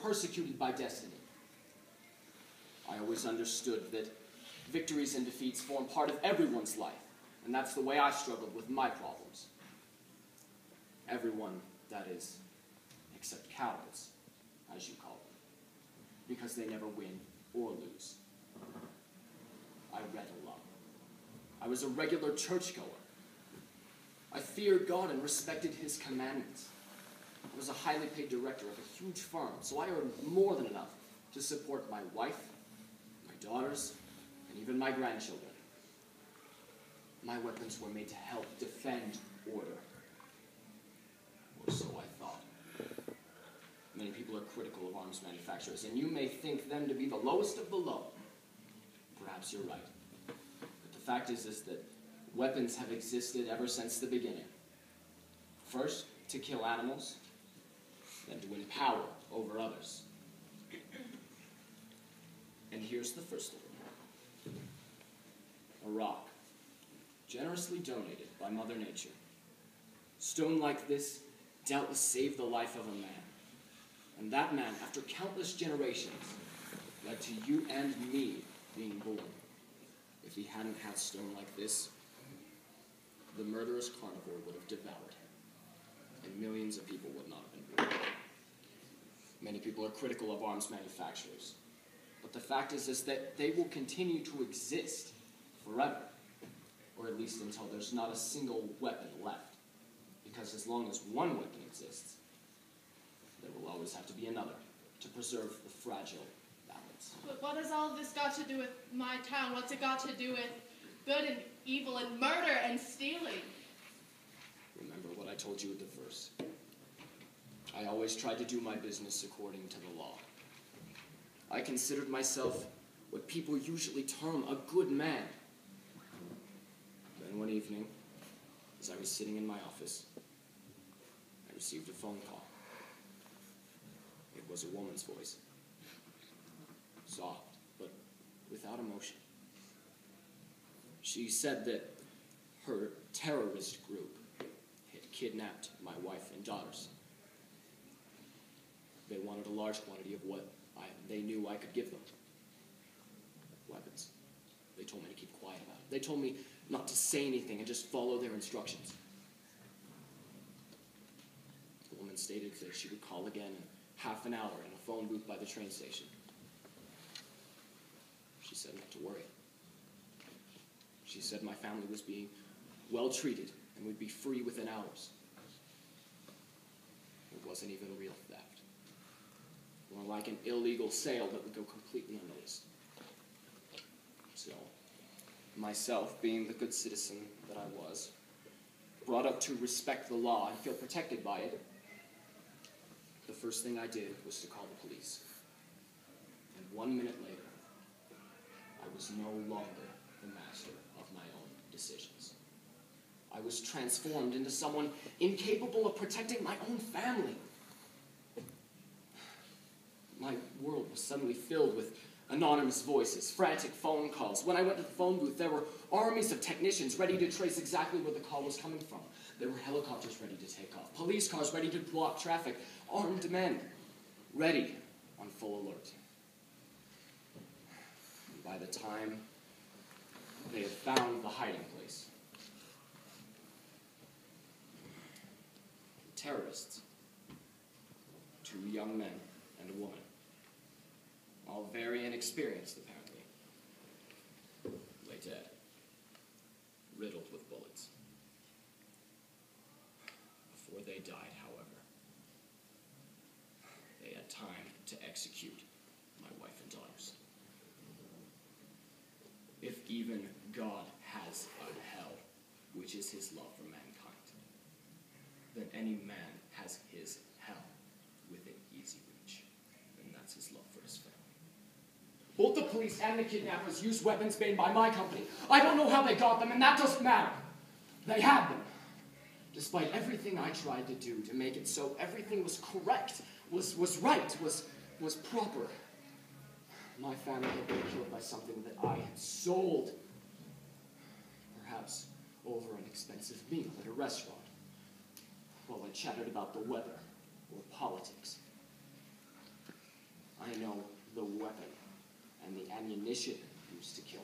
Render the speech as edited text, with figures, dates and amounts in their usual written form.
persecuted by destiny. I always understood that victories and defeats form part of everyone's life, and that's the way I struggled with my problems. Everyone, that is, except cowards, as you call them, because they never win or lose. I read a lot. I was a regular churchgoer. I feared God and respected his commandments. I was a highly paid director of a huge firm, so I earned more than enough to support my wife, my daughters, and even my grandchildren. My weapons were made to help defend order. Or so I thought. Many people are critical of arms manufacturers, and you may think them to be the lowest of the low. Perhaps you're right. But the fact is that weapons have existed ever since the beginning. First, to kill animals, then to win power over others. And here's the first of them. A rock, generously donated by Mother Nature. Stone like this doubtless saved the life of a man. And that man, after countless generations, led to you and me being born. If he hadn't had stone like this, the murderous carnivore would have devoured him, and millions of people would not have been born. Many people are critical of arms manufacturers, but the fact is that they will continue to exist forever, or at least until there's not a single weapon left. Because as long as one weapon exists, there will always have to be another to preserve the fragile balance. But what has all of this got to do with my town? What's it got to do with good and evil and murder and stealing? Remember what I told you at the first. I always tried to do my business according to the law. I considered myself what people usually term a good man. Then one evening, as I was sitting in my office, I received a phone call. It was a woman's voice. Soft, but without emotion. She said that her terrorist group had kidnapped my wife and daughters. They wanted a large quantity of what they knew I could give them. Weapons. They told me to keep quiet about it. They told me not to say anything and just follow their instructions. The woman stated that she would call again in half an hour in a phone booth by the train station. She said not to worry. She said my family was being well treated and would be free within hours. It wasn't even real theft. More like an illegal sale that would go completely unnoticed. So, myself, being the good citizen that I was, brought up to respect the law and feel protected by it, the first thing I did was to call the police. And 1 minute later, I was no longer the master of my own decisions. I was transformed into someone incapable of protecting my own family. My world was suddenly filled with anonymous voices, frantic phone calls. When I went to the phone booth, there were armies of technicians ready to trace exactly where the call was coming from. There were helicopters ready to take off, police cars ready to block traffic, armed men ready on full alert. And by the time they had found the hiding place, the terrorists, 2 young men and a woman, all very inexperienced apparently, lay dead, riddled with bullets. Before they died, however, they had time to execute my wife and daughters. If even God has a hell, which is his love for mankind, then any man has his hell within easy reach, and that's his love for his family. Both the police and the kidnappers used weapons made by my company. I don't know how they got them, and that doesn't matter. They had them. Despite everything I tried to do to make it so everything was correct, was right, was proper. My family had been killed by something that I had sold. Perhaps over an expensive meal at a restaurant, while I chatted about the weather or politics. I know the weapon and the ammunition used to kill